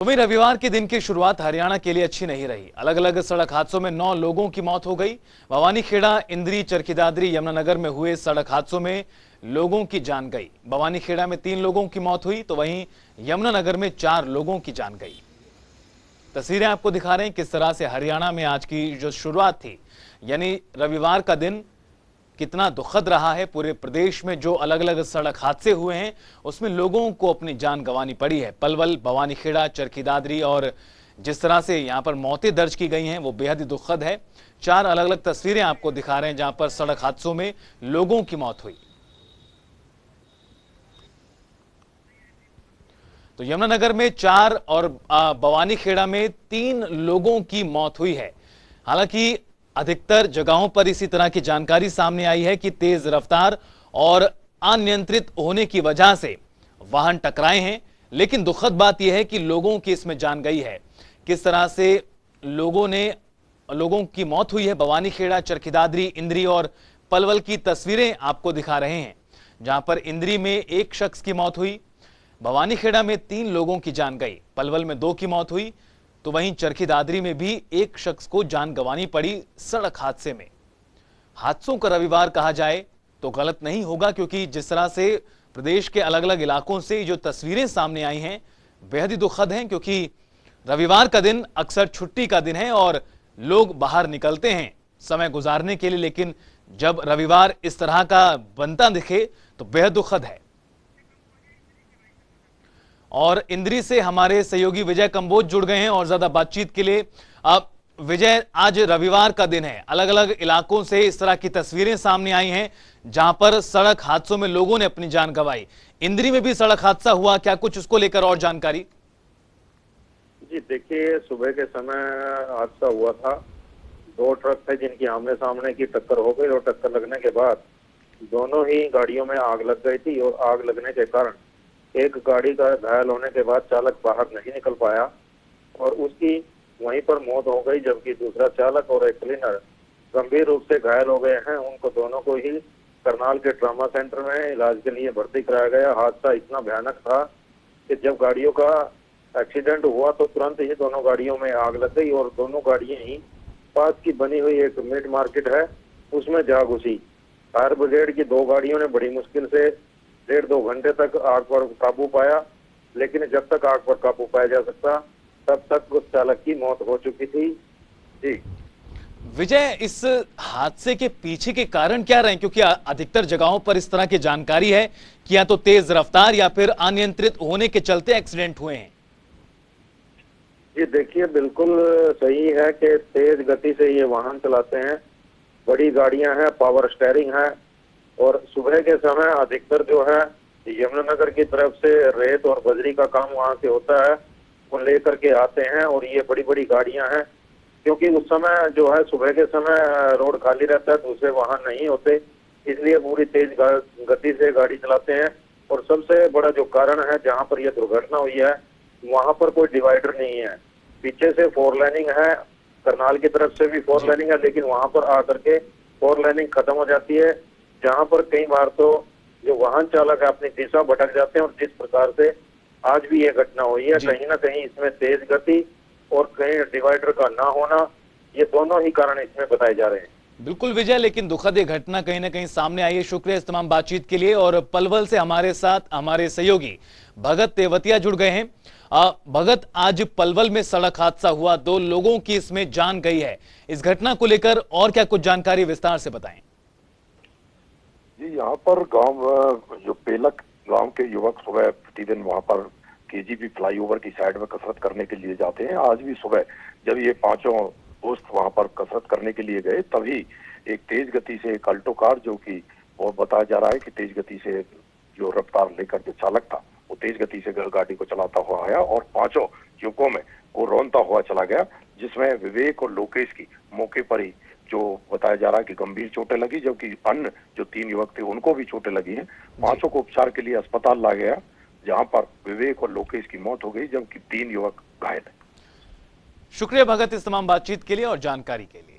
तो वहीं रविवार के दिन की शुरुआत हरियाणा के लिए अच्छी नहीं रही। अलग अलग सड़क हादसों में 9 लोगों की मौत हो गई। भवानीखेड़ा, इंद्री, चरखीदादरी, यमुनानगर में हुए सड़क हादसों में लोगों की जान गई। भवानीखेड़ा में 3 लोगों की मौत हुई तो वहीं यमुनानगर में 4 लोगों की जान गई। तस्वीरें आपको दिखा रहे हैं किस तरह से हरियाणा में आज की जो शुरुआत थी, यानी रविवार का दिन कितना दुखद रहा है। पूरे प्रदेश में जो अलग अलग सड़क हादसे हुए हैं उसमें लोगों को अपनी जान गंवानी पड़ी है। पलवल, भवानीखेड़ा, चरखीदादरी और जिस तरह से यहां पर मौतें दर्ज की गई हैं वो बेहद ही दुखद है। 4 अलग अलग तस्वीरें आपको दिखा रहे हैं जहां पर सड़क हादसों में लोगों की मौत हुई। तो यमुनानगर में 4 और भवानीखेड़ा में 3 लोगों की मौत हुई है। हालांकि अधिकतर जगहों पर इसी तरह की जानकारी सामने आई है कि तेज रफ्तार और अनियंत्रित होने की वजह से वाहन टकराए हैं, लेकिन दुखद बात यह है कि लोगों की इसमें जान गई है। किस तरह से लोगों की मौत हुई है। भवानीखेड़ा, चरखीदादरी, इंद्री और पलवल की तस्वीरें आपको दिखा रहे हैं जहां पर इंद्री में 1 शख्स की मौत हुई, भवानीखेड़ा में 3 लोगों की जान गई, पलवल में 2 की मौत हुई तो वहीं चरखीदादरी में भी 1 शख्स को जान गंवानी पड़ी सड़क हादसे में। हादसों का रविवार कहा जाए तो गलत नहीं होगा, क्योंकि जिस तरह से प्रदेश के अलग अलग इलाकों से जो तस्वीरें सामने आई हैं बेहद ही दुखद हैं, क्योंकि रविवार का दिन अक्सर छुट्टी का दिन है और लोग बाहर निकलते हैं समय गुजारने के लिए, लेकिन जब रविवार इस तरह का बनता दिखे तो बेहद दुखद है। और इंद्री से हमारे सहयोगी विजय कंबोज जुड़ गए हैं और ज्यादा बातचीत के लिए। अब विजय, आज रविवार का दिन है, अलग अलग इलाकों से इस तरह की तस्वीरें सामने आई हैं जहां पर सड़क हादसों में लोगों ने अपनी जान गंवाई। इंद्री में भी सड़क हादसा हुआ, क्या कुछ उसको लेकर और जानकारी? जी देखिए, सुबह के समय हादसा हुआ था। 2 ट्रक थे जिनकी आमने सामने की टक्कर हो गई और टक्कर लगने के बाद दोनों ही गाड़ियों में आग लग गई थी और आग लगने के कारण एक गाड़ी का घायल होने के बाद चालक बाहर नहीं निकल पाया और उसकी वहीं पर मौत हो गई, जबकि दूसरा चालक और एक क्लीनर गंभीर रूप से घायल हो गए हैं। उनको दोनों को ही करनाल के ट्रामा सेंटर में इलाज के लिए भर्ती कराया गया। हादसा इतना भयानक था कि जब गाड़ियों का एक्सीडेंट हुआ तो तुरंत ही दोनों गाड़ियों में आग लग गई और दोनों गाड़ियां ही पास की बनी हुई एक मीट मार्केट है उसमें जा घुसी। फायर ब्रिगेड की 2 गाड़ियों ने बड़ी मुश्किल से 1.5-2 घंटे तक आग पर काबू पाया, लेकिन जब तक आग पर काबू पाया जा सकता तब तक उस चालक की मौत हो चुकी थी। जी विजय, इस हादसे के पीछे के कारण क्या रहे? क्योंकि अधिकतर जगहों पर इस तरह की जानकारी है कि या तो तेज रफ्तार या फिर अनियंत्रित होने के चलते एक्सीडेंट हुए हैं। जी देखिए, बिल्कुल सही है कि तेज गति से ये वाहन चलाते हैं, बड़ी गाड़ियां हैं, पावर स्टेयरिंग है और सुबह के समय अधिकतर जो है यमुनानगर की तरफ से रेत और बजरी का काम वहां से होता है, वो लेकर के आते हैं और ये बड़ी बड़ी गाड़ियां हैं। क्योंकि उस समय जो है सुबह के समय रोड खाली रहता है, दूसरे वाहन नहीं होते, इसलिए पूरी तेज गति से गाड़ी चलाते हैं। और सबसे बड़ा जो कारण है जहाँ पर यह दुर्घटना हुई है वहां पर कोई डिवाइडर नहीं है। पीछे से 4 लाइनिंग है, करनाल की तरफ से भी 4 लाइनिंग है, लेकिन वहां पर आकर के 4 लाइनिंग खत्म हो जाती है, जहां पर कई बार तो जो वाहन चालक है अपनी दिशा भटक जाते हैं। और जिस प्रकार से आज भी ये घटना हुई है, कहीं ना कहीं इसमें तेज गति और कहीं डिवाइडर का ना होना, ये दोनों ही कारण इसमें बताए जा रहे हैं। बिल्कुल विजय, लेकिन दुखद ये घटना कहीं ना कहीं सामने आई है। शुक्रिया इस तमाम बातचीत के लिए। और पलवल से हमारे साथ हमारे सहयोगी भगत तेवतिया जुड़ गए हैं। भगत, आज पलवल में सड़क हादसा हुआ, 2 लोगों की इसमें जान गई है। इस घटना को लेकर और क्या कुछ जानकारी विस्तार से बताएं। जी, यहाँ पर गांव जो पेलक गांव के युवक सुबह प्रतिदिन वहाँ पर केजीपी फ्लाईओवर की साइड में कसरत करने के लिए जाते हैं। आज भी सुबह जब ये 5 दोस्त वहाँ पर कसरत करने के लिए गए तभी एक तेज गति से एक अल्टो कार, जो कि वो बताया जा रहा है कि तेज गति से जो रफ्तार लेकर जो चालक था वो तेज गति से गाड़ी को चलाता हुआ आया और 5 युवकों में वो रौंदता हुआ चला गया, जिसमें विवेक और लोकेश की मौके पर ही जो बताया जा रहा है कि गंभीर चोटें लगी, जबकि अन्य जो 3 युवक थे उनको भी चोटें लगी हैं। 5 को उपचार के लिए अस्पताल लाया गया, जहां पर विवेक और लोकेश की मौत हो गई, जबकि 3 युवक घायल हैं। शुक्रिया भगत इस तमाम बातचीत के लिए और जानकारी के लिए।